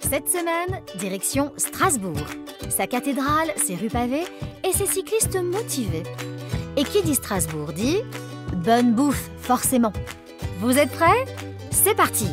Cette semaine, direction Strasbourg. Sa cathédrale, ses rues pavées et ses cyclistes motivés. Et qui dit Strasbourg dit bonne bouffe, forcément. Vous êtes prêts? C'est parti!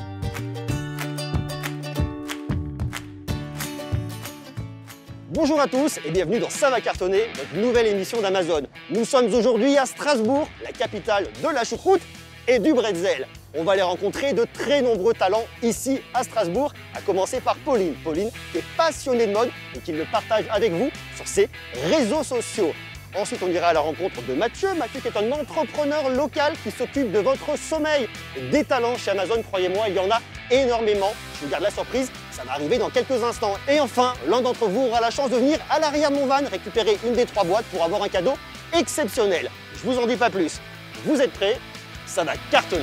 Bonjour à tous et bienvenue dans Ça va cartonner, notre nouvelle émission d'Amazon. Nous sommes aujourd'hui à Strasbourg, la capitale de la choucroute et du bretzel. On va aller rencontrer de très nombreux talents ici à Strasbourg, à commencer par Pauline. Pauline qui est passionnée de mode et qui le partage avec vous sur ses réseaux sociaux. Ensuite, on ira à la rencontre de Mathieu. Mathieu qui est un entrepreneur local qui s'occupe de votre sommeil. Des talents chez Amazon, croyez-moi, il y en a énormément. Je vous garde la surprise, ça va arriver dans quelques instants. Et enfin, l'un d'entre vous aura la chance de venir à l'arrière de mon van récupérer une des 3 boîtes pour avoir un cadeau exceptionnel. Je vous en dis pas plus. Vous êtes prêts? Ça va cartonner.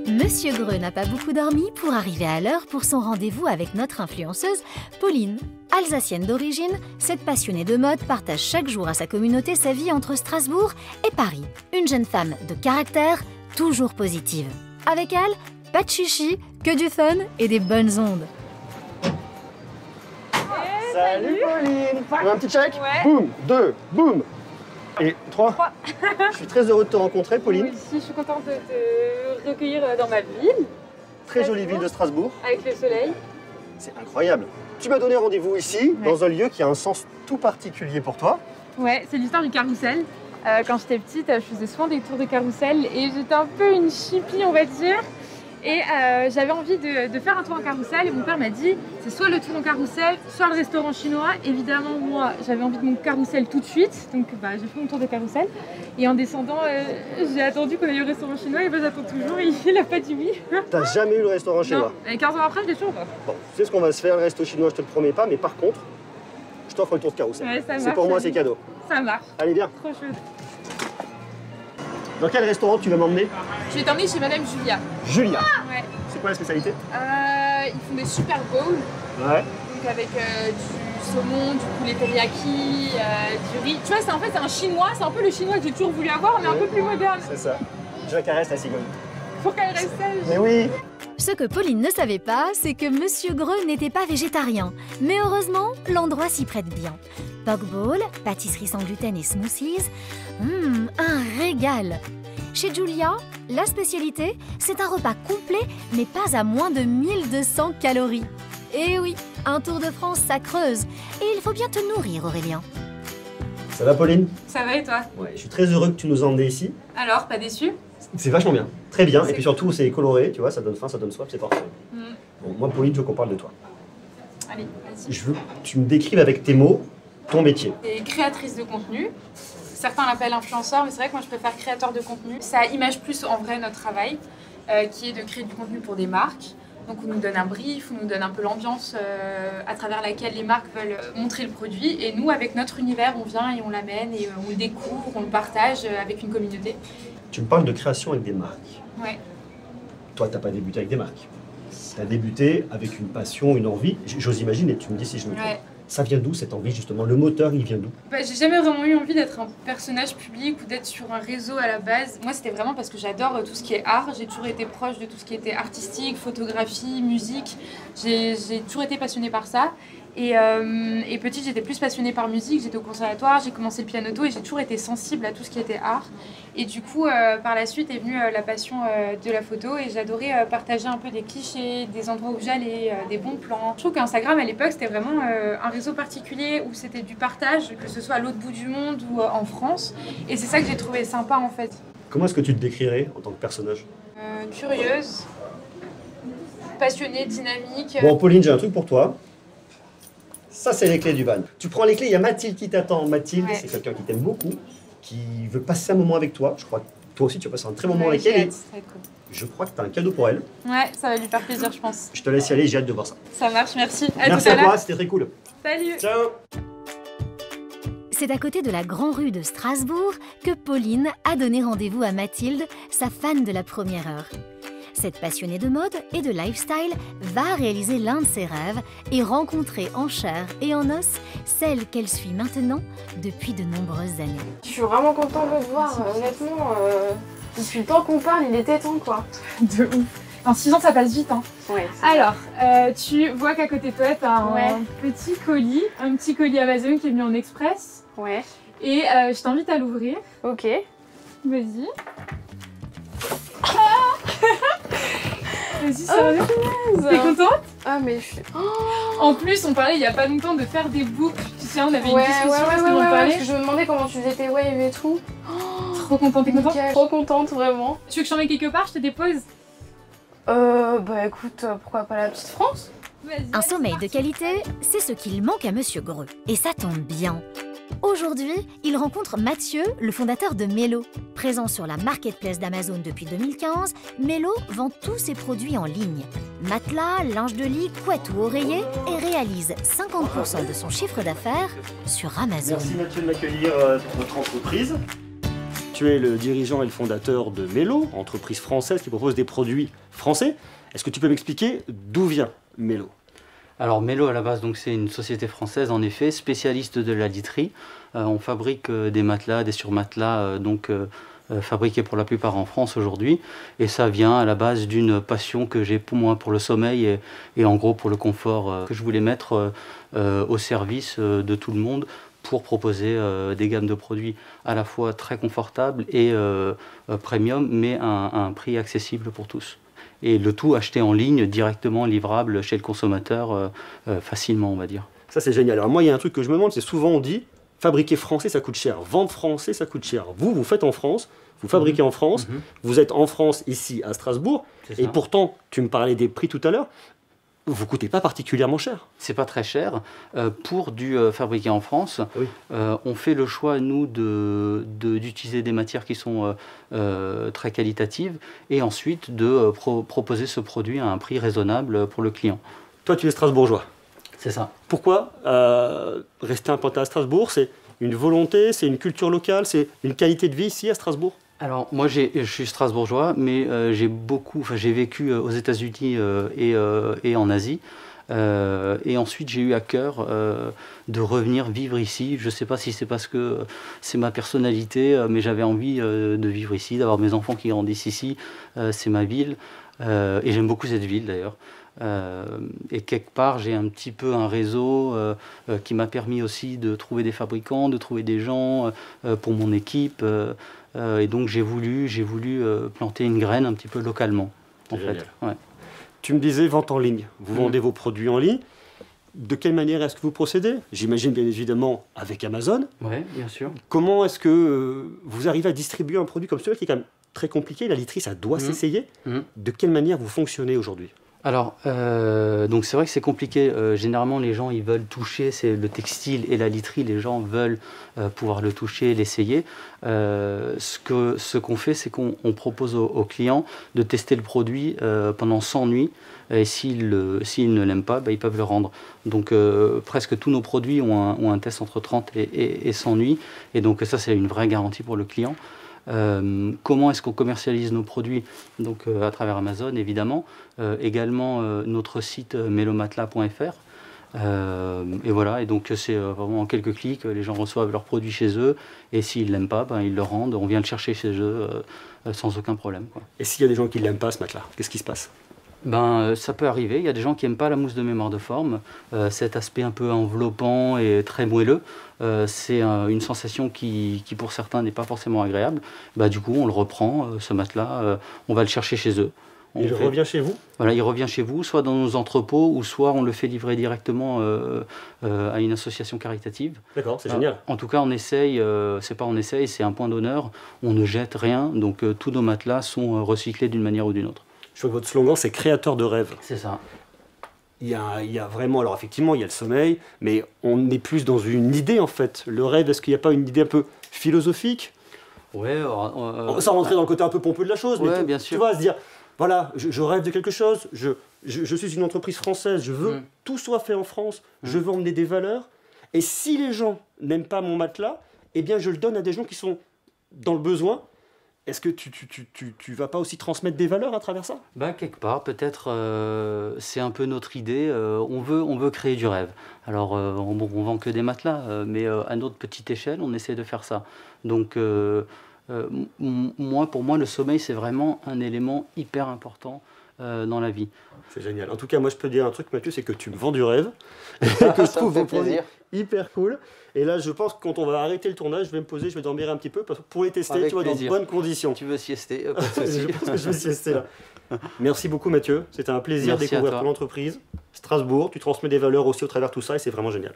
Monsieur Greux n'a pas beaucoup dormi pour arriver à l'heure pour son rendez-vous avec notre influenceuse Pauline. Alsacienne d'origine, cette passionnée de mode partage chaque jour à sa communauté sa vie entre Strasbourg et Paris. Une jeune femme de caractère, toujours positive. Avec elle, pas de chichi, que du fun et des bonnes ondes. Salut Pauline! On a un petit check? Ouais. Boum, 2, boum! Et 3. Je suis très heureux de te rencontrer, Pauline. Moi aussi, je suis contente de te recueillir dans ma ville. Très jolie ville de Strasbourg. Avec le soleil. C'est incroyable. Tu m'as donné rendez-vous ici, dans un lieu qui a un sens tout particulier pour toi. Ouais, c'est l'histoire du carrousel. Quand j'étais petite, je faisais souvent des tours de carrousel et j'étais un peu une chippie, on va dire. Et j'avais envie de faire un tour en carrousel et mon père m'a dit c'est soit le tour en carrousel, soit le restaurant chinois. Évidemment, moi, j'avais envie de mon carrousel tout de suite, donc j'ai fait mon tour de carrousel. Et en descendant, j'ai attendu qu'on aille au restaurant chinois et j'attends toujours, il a pas dit oui. T'as jamais eu le restaurant chinois? Non, et 15 ans après, je l'ai toujours pas. Bon, tu sais ce qu'on va se faire, le resto chinois, je te le promets pas, mais par contre, je t'offre le tour de carrousel. Ouais, ça c'est marche, pour moi, allez. c'est cadeau. Ça marche, Allez, viens. trop chouette. Dans quel restaurant tu vas m'emmener? Je vais t'emmener chez Madame Julia. Julia. Ouais. C'est quoi la spécialité? Ils font des super bowls, Ouais. donc avec du saumon, du poulet teriyaki, du riz. Tu vois, c'est un chinois, c'est un peu le chinois que j'ai toujours voulu avoir, mais un peu plus moderne. C'est ça. Je la caresse, la cigogne. Pour qu'elle reste sage. Mais oui. Ce que Pauline ne savait pas, c'est que Monsieur Greux n'était pas végétarien. Mais heureusement, l'endroit s'y prête bien. Poke bowl, pâtisserie sans gluten et smoothies. Un régal! Chez Julia, la spécialité, c'est un repas complet, mais pas à moins de 1200 calories. Et oui, un Tour de France, ça creuse. Et il faut bien te nourrir, Aurélien. Ça va, Pauline? Ça va et toi? Ouais, je suis très heureux que tu nous emmenes ici. Alors, pas déçu? C'est vachement bien. Très bien. Et C'est puis surtout, c'est coloré, tu vois, ça donne faim, ça donne soif, c'est parfait. Bon, moi, Pauline, je veux qu'on parle de toi. Allez, vas-y. Je veux que tu me décrives avec tes mots ton métier. Et créatrice de contenu. Certains l'appellent influenceur, mais c'est vrai que moi je préfère créateur de contenu. Ça image plus en vrai notre travail, qui est de créer du contenu pour des marques. Donc on nous donne un brief, on nous donne un peu l'ambiance à travers laquelle les marques veulent montrer le produit. Et nous, avec notre univers, on vient et on l'amène et on le découvre, on le partage avec une communauté. Tu me parles de création avec des marques. Ouais. Toi, t'as pas débuté avec des marques. Tu as débuté avec une passion, une envie. J'ose imaginer, tu me dis si je me trompe. Ouais. Ça vient d'où cette envie justement? Le moteur, il vient d'où? J'ai jamais vraiment eu envie d'être un personnage public ou d'être sur un réseau à la base. Moi, c'était vraiment parce que j'adore tout ce qui est art. J'ai toujours été proche de tout ce qui était artistique, photographie, musique. J'ai toujours été passionnée par ça. Et petite, j'étais plus passionnée par musique. J'étais au conservatoire, j'ai commencé le pianoto et j'ai toujours été sensible à tout ce qui était art. Et du coup, par la suite est venue la passion de la photo et j'adorais partager un peu des clichés, des endroits où j'allais, des bons plans. Je trouve qu'Instagram à l'époque c'était vraiment un réseau particulier où c'était du partage, que ce soit à l'autre bout du monde ou en France. Et c'est ça que j'ai trouvé sympa en fait. Comment est-ce que tu te décrirais en tant que personnage? Curieuse, passionnée, dynamique. Bon, Pauline, j'ai un truc pour toi. Ça, c'est les clés du van. Tu prends les clés, il y a Mathilde qui t'attend. Mathilde, Ouais. c'est quelqu'un qui t'aime beaucoup, qui veut passer un moment avec toi. Je crois que toi aussi, tu vas passer un très bon moment avec j'ai elle. Et hâte, ça va être cool. je crois que tu as un cadeau pour elle. Ouais, ça va lui faire plaisir, je pense. Je te laisse y aller, j'ai hâte de voir ça. Ça marche, merci. Merci tout à à l'heure. toi, c'était très cool. Salut. Ciao. C'est à côté de la Grand Rue de Strasbourg que Pauline a donné rendez-vous à Mathilde, sa fan de la première heure. Cette passionnée de mode et de lifestyle va réaliser l'un de ses rêves et rencontrer en chair et en os celle qu'elle suit maintenant depuis de nombreuses années. Je suis vraiment contente de te voir, honnêtement. Depuis le temps qu'on parle, il était temps quoi. De ouf. En 6 ans, ça passe vite. Hein. Ouais, alors, tu vois qu'à côté de toi, tu as un petit colis Amazon qui est venu en express. Ouais. Et je t'invite à l'ouvrir. Ok. Vas-y. Vas-y, sérieux. T'es contente? Ah mais je suis... En plus, on parlait il y a pas longtemps de faire des boucles. Tu sais, on avait une discussion parce qu'on en parlait. Parce que je me demandais comment tu faisais tes waves et tout. Trop contente, t'es contente? Trop contente, vraiment. Tu veux que je t'emmène quelque part? Je te dépose? Bah écoute, pourquoi pas la petite France? Un sommeil de qualité, c'est ce qu'il manque à Monsieur Greux. Et ça tombe bien. Aujourd'hui, il rencontre Mathieu, le fondateur de Mello. Présent sur la marketplace d'Amazon depuis 2015, Mello vend tous ses produits en ligne. Matelas, linge de lit, couette ou oreiller et réalise 50% de son chiffre d'affaires sur Amazon. Merci Mathieu de m'accueillir pour votre entreprise. Tu es le dirigeant et le fondateur de Mello, entreprise française qui propose des produits français. Est-ce que tu peux m'expliquer d'où vient Mello? Alors Mello à la base, donc c'est une société française en effet, spécialiste de la literie. On fabrique des matelas, des surmatelas, fabriqués pour la plupart en France aujourd'hui. Et ça vient à la base d'une passion que j'ai pour moi pour le sommeil et en gros pour le confort que je voulais mettre au service de tout le monde pour proposer des gammes de produits à la fois très confortables et premium, mais à un prix accessible pour tous. Et le tout acheté en ligne, directement livrable chez le consommateur, facilement, on va dire. Ça, c'est génial. Alors moi, il y a un truc que je me demande, c'est souvent on dit, fabriquer français, ça coûte cher. Vendre français, ça coûte cher. Vous faites en France, vous fabriquez en France, vous êtes en France, ici, à Strasbourg, et pourtant, tu me parlais des prix tout à l'heure, vous ne coûtez pas particulièrement cher. C'est pas très cher. Pour du fabriqué en France, oui. On fait le choix, nous, d'utiliser des matières qui sont très qualitatives et ensuite de proposer ce produit à un prix raisonnable pour le client. Toi, tu es strasbourgeois. C'est ça. Pourquoi rester implanté à Strasbourg? C'est une volonté, c'est une culture locale, c'est une qualité de vie ici à Strasbourg? Alors moi je suis strasbourgeois, mais j'ai vécu aux États-Unis et en Asie. Et ensuite j'ai eu à cœur de revenir vivre ici. Je ne sais pas si c'est parce que c'est ma personnalité, mais j'avais envie de vivre ici, d'avoir mes enfants qui grandissent ici. C'est ma ville et j'aime beaucoup cette ville d'ailleurs. Et quelque part j'ai un petit peu un réseau qui m'a permis aussi de trouver des fabricants, de trouver des gens pour mon équipe. Et donc j'ai voulu planter une graine un petit peu localement. En fait. Ouais. Tu me disais vente en ligne. Vous vendez vos produits en ligne. De quelle manière est-ce que vous procédez? J'imagine bien évidemment avec Amazon. Oui, bien sûr. Comment est-ce que vous arrivez à distribuer un produit comme celui-là qui est quand même très compliqué? La literie, ça doit s'essayer. De quelle manière vous fonctionnez aujourd'hui? Alors, donc c'est vrai que c'est compliqué. Généralement, les gens, ils veulent toucher, c'est le textile et la literie, les gens veulent pouvoir le toucher, l'essayer. Ce qu'on fait, c'est qu'on propose aux clients de tester le produit pendant 100 nuits. Et s'ils ne l'aiment pas, ils peuvent le rendre. Donc, presque tous nos produits ont un test entre 30 et 100 nuits. Et donc, ça, c'est une vraie garantie pour le client. Comment est-ce qu'on commercialise nos produits? Donc à travers Amazon évidemment, également notre site mellomatela.fr et voilà, et donc c'est vraiment en quelques clics, les gens reçoivent leurs produits chez eux et s'ils ne l'aiment pas, ils le rendent, on vient le chercher chez eux sans aucun problème, quoi. Et s'il y a des gens qui ne l'aiment pas ce matelas, qu'est-ce qui se passe? Ça peut arriver, il y a des gens qui n'aiment pas la mousse de mémoire de forme, cet aspect un peu enveloppant et très moelleux, c'est une sensation qui pour certains n'est pas forcément agréable. Du coup on le reprend, ce matelas, on va le chercher chez eux. Il revient chez vous? Voilà, il revient chez vous, soit dans nos entrepôts, ou soit on le fait livrer directement à une association caritative. D'accord, c'est génial. En tout cas, on essaye, c'est un point d'honneur, on ne jette rien, donc tous nos matelas sont recyclés d'une manière ou d'une autre. Je vois que votre slogan, c'est créateur de rêve. C'est ça. Il y a vraiment, alors effectivement, il y a le sommeil, mais on est plus dans une idée en fait. Le rêve, est-ce qu'il n'y a pas une idée un peu philosophique? Ouais. Sans rentrer dans le côté un peu pompeux de la chose, ouais, mais bien sûr. Tu vois, se dire, voilà, je rêve de quelque chose, je suis une entreprise française, je veux tout soit fait en France, je veux emmener des valeurs, et si les gens n'aiment pas mon matelas, eh bien je le donne à des gens qui sont dans le besoin, Est-ce que tu vas pas aussi transmettre des valeurs à travers ça? Bah, quelque part, peut-être, c'est un peu notre idée. On veut créer du rêve. Alors, on vend que des matelas, mais à notre petite échelle, on essaie de faire ça. Donc, pour moi, le sommeil, c'est vraiment un élément hyper important dans la vie. C'est génial. En tout cas, moi, je peux te dire un truc, Mathieu, c'est que tu me vends du rêve. que je trouve vos produits hyper cool. Et là, je pense que quand on va arrêter le tournage, je vais me poser, je vais dormir un petit peu pour les tester, tu vois, dans de bonnes conditions. Tu veux siester, pas de souci. Je pense que je vais siester là. Merci beaucoup, Mathieu. C'était un plaisir de découvrir ton entreprise. Strasbourg, tu transmets des valeurs aussi au travers de tout ça et c'est vraiment génial.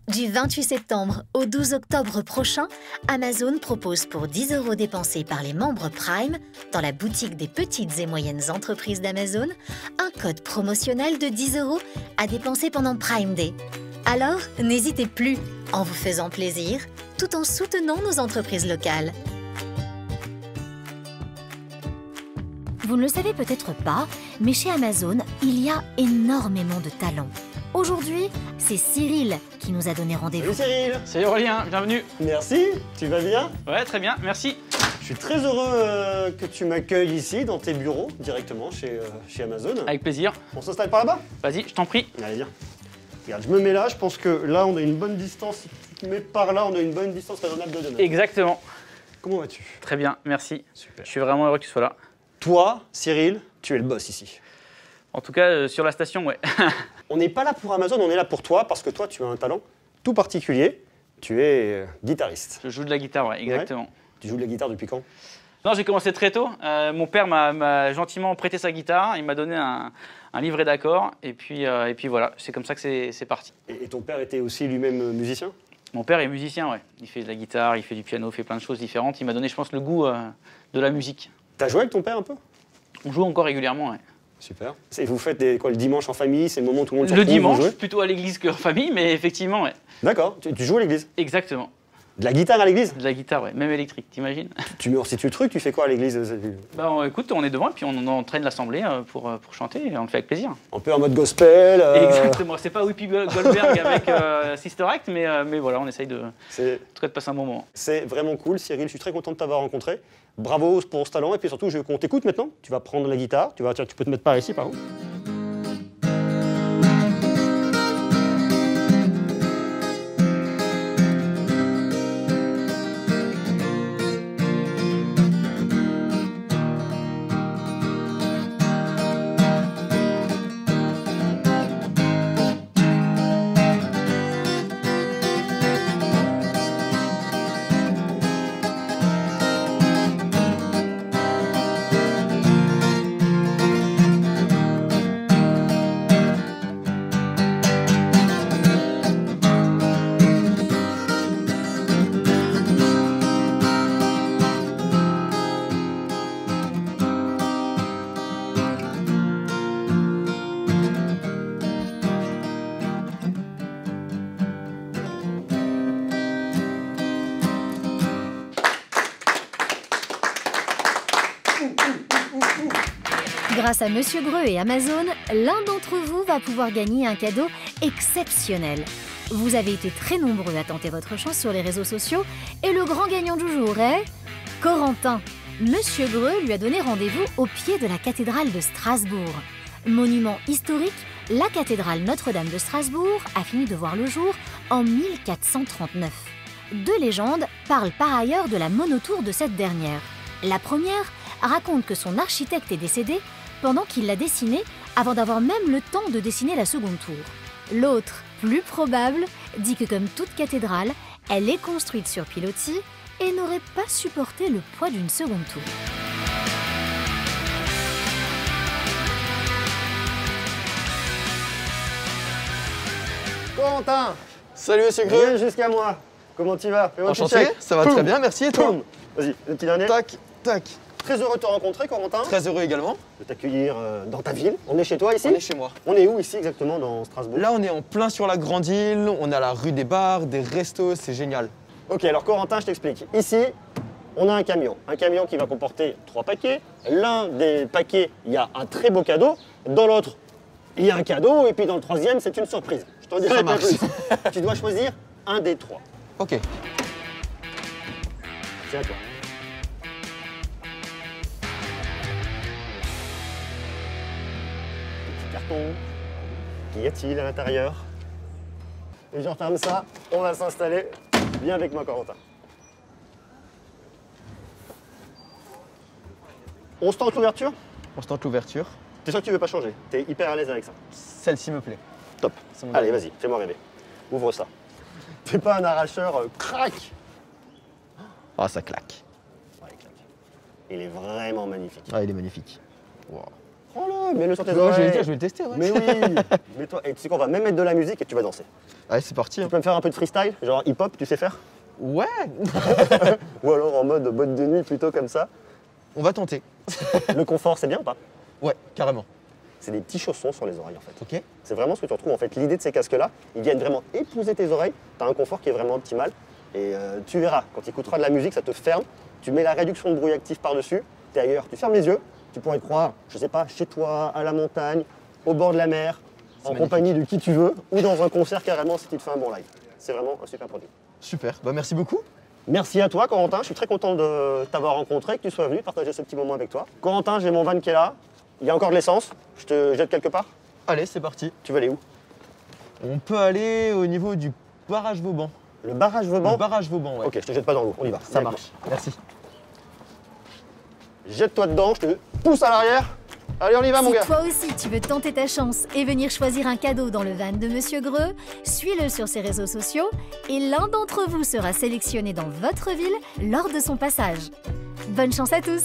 Du 28 septembre au 12 octobre prochain, Amazon propose pour 10 € dépensés par les membres Prime dans la boutique des petites et moyennes entreprises d'Amazon, un code promotionnel de 10 € à dépenser pendant Prime Day. Alors, n'hésitez plus en vous faisant plaisir tout en soutenant nos entreprises locales. Vous ne le savez peut-être pas, mais chez Amazon, il y a énormément de talents. Aujourd'hui, c'est Cyril qui nous a donné rendez-vous. Salut Cyril. Salut Aurélien, bienvenue. Merci, tu vas bien? Ouais, très bien, merci. Je suis très heureux que tu m'accueilles ici, dans tes bureaux, directement chez Amazon. Avec plaisir. On s'installe par là-bas? Vas-y, je t'en prie. Allez, viens. Regarde, je me mets là, je pense que là, on a une bonne distance. Si tu te mets par là, on a une bonne distance raisonnable de 2 mètres. Exactement. Comment vas-tu? Très bien, merci. Super. Je suis vraiment heureux que tu sois là. Toi, Cyril, tu es le boss ici. En tout cas, sur la station, ouais. On n'est pas là pour Amazon, on est là pour toi, parce que toi, tu as un talent tout particulier. Tu es guitariste. Je joue de la guitare, ouais, exactement. Ouais. Tu joues de la guitare depuis quand? Non, j'ai commencé très tôt. Mon père m'a gentiment prêté sa guitare. Il m'a donné un livret d'accords. Et puis voilà, c'est comme ça que c'est parti. Et ton père était aussi lui-même musicien? Mon père est musicien, ouais. Il fait de la guitare, il fait du piano, il fait plein de choses différentes. Il m'a donné, je pense, le goût de la musique. T'as joué avec ton père un peu? On joue encore régulièrement, ouais. Super. Et vous faites le dimanche en famille? C'est le moment où tout le monde se retrouve? Le dimanche, plutôt à l'église qu'en famille, mais effectivement, ouais. D'accord. Tu joues à l'église? Exactement. De la guitare à l'église? De la guitare, ouais. Même électrique, t'imagines? Tu me resitues le truc, tu fais quoi à l'église? Bah, écoute, on est devant et puis on entraîne l'assemblée pour chanter et on le fait avec plaisir. Un peu en mode gospel. Exactement. C'est pas Whoopi Goldberg avec Sister Act, mais voilà, on essaye en tout cas de passer un bon moment. C'est vraiment cool, Cyril. Je suis très content de t'avoir rencontré. Bravo pour ce talent et puis surtout, je veux qu'on t'écoute maintenant. Tu vas prendre la guitare. Tu peux te mettre par ici, par où? Grâce à Monsieur Greux et Amazon, l'un d'entre vous va pouvoir gagner un cadeau exceptionnel. Vous avez été très nombreux à tenter votre chance sur les réseaux sociaux et le grand gagnant du jour est Corentin. Monsieur Greux lui a donné rendez-vous au pied de la cathédrale de Strasbourg. Monument historique, la cathédrale Notre-Dame de Strasbourg a fini de voir le jour en 1439. Deux légendes parlent par ailleurs de la monotour de cette dernière. La première raconte que son architecte est décédé pendant qu'il l'a dessinée avant d'avoir même le temps de dessiner la seconde tour. L'autre, plus probable, dit que comme toute cathédrale, elle est construite sur pilotis et n'aurait pas supporté le poids d'une seconde tour. Corentin, Salut Monsieur Greux. viens jusqu'à moi. Comment tu vas? Fais-moi un petit Enchanté, check. ça va Poum. très bien, merci et toi? Poum. Vas-y, le petit dernier. Tac, tac. Très heureux de te rencontrer, Corentin. Très heureux également. De t'accueillir dans ta ville. On est chez toi ici? On est chez moi. On est où ici exactement dans Strasbourg? Là, on est en plein sur la grande île, on a la rue des bars, des restos, c'est génial. Ok, alors Corentin, je t'explique. Ici, on a un camion qui va comporter 3 paquets. L'un des paquets, il y a un très beau cadeau. Dans l'autre, il y a un cadeau. Et puis dans le troisième, c'est une surprise. Je t'en dirai pas plus. Tu dois choisir un des 3. Ok. C'est à toi. carton. Qu'y a-t-il à l'intérieur? Et je referme ça, on va s'installer. Viens avec moi, Corentin. On se tente l'ouverture? On se tente l'ouverture. T'es sûr que tu veux pas changer? T'es hyper à l'aise avec ça? Celle-ci me plaît. Top. C'est mon Allez, avis. vas-y, fais-moi rêver. Ouvre ça. T'es pas un arracheur crack? Ah, ça claque. Ouais, il claque. Il est vraiment magnifique. Ah, il est magnifique. Wow. Prends-le, mets-le sur tes Ouais, oreilles. je vais le tester, ouais. Mais oui. Mets-toi. Et tu sais qu'on va même mettre de la musique et tu vas danser. Allez, c'est parti. Tu hein. peux me faire un peu de freestyle, genre hip-hop, tu sais faire? Ouais. Ou alors en mode boîte de nuit plutôt comme ça. On va tenter. Le confort, c'est bien ou pas? Ouais, carrément. C'est des petits chaussons sur les oreilles en fait. Ok. C'est vraiment ce que tu retrouves en fait. L'idée de ces casques-là, ils viennent vraiment épouser tes oreilles. Tu as un confort qui est vraiment optimal. Et tu verras, quand tu écouteras de la musique, ça te ferme. Tu mets la réduction de bruit actif par-dessus. Tu es ailleurs, tu fermes les yeux. Tu pourrais te croire, je sais pas, chez toi, à la montagne, au bord de la mer, en compagnie de qui tu veux, ou dans un concert carrément si tu te fais un bon live. C'est vraiment un super produit. Super. Bah, merci beaucoup. Merci à toi, Corentin. Je suis très content de t'avoir rencontré, que tu sois venu partager ce petit moment avec toi. Corentin, j'ai mon van qui est là. Il y a encore de l'essence. Je te jette quelque part. Allez, c'est parti. Tu veux aller où? On peut aller au niveau du barrage Vauban. Le barrage Vauban? Le barrage Vauban, ouais. Ok, je te jette pas dans l'eau. On y va. Ça Viens avec marche. Merci. moi. Jette-toi dedans, je te pousse à l'arrière. Allez, on y va, mon Si gars. toi aussi tu veux tenter ta chance et venir choisir un cadeau dans le van de Monsieur Greux, suis-le sur ses réseaux sociaux et l'un d'entre vous sera sélectionné dans votre ville lors de son passage. Bonne chance à tous!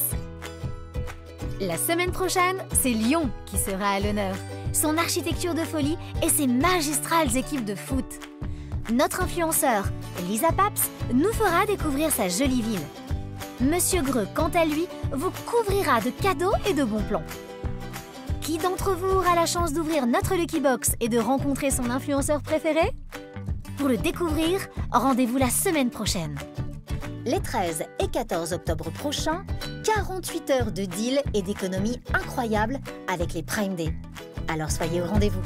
La semaine prochaine, c'est Lyon qui sera à l'honneur. Son architecture de folie et ses magistrales équipes de foot. Notre influenceur, Lisa Paps, nous fera découvrir sa jolie ville. Monsieur Greux, quant à lui, vous couvrira de cadeaux et de bons plans. Qui d'entre vous aura la chance d'ouvrir notre Lucky Box et de rencontrer son influenceur préféré? Pour le découvrir, rendez-vous la semaine prochaine. Les 13 et 14 octobre prochains, 48 heures de deals et d'économies incroyables avec les Prime Day. Alors soyez au rendez-vous.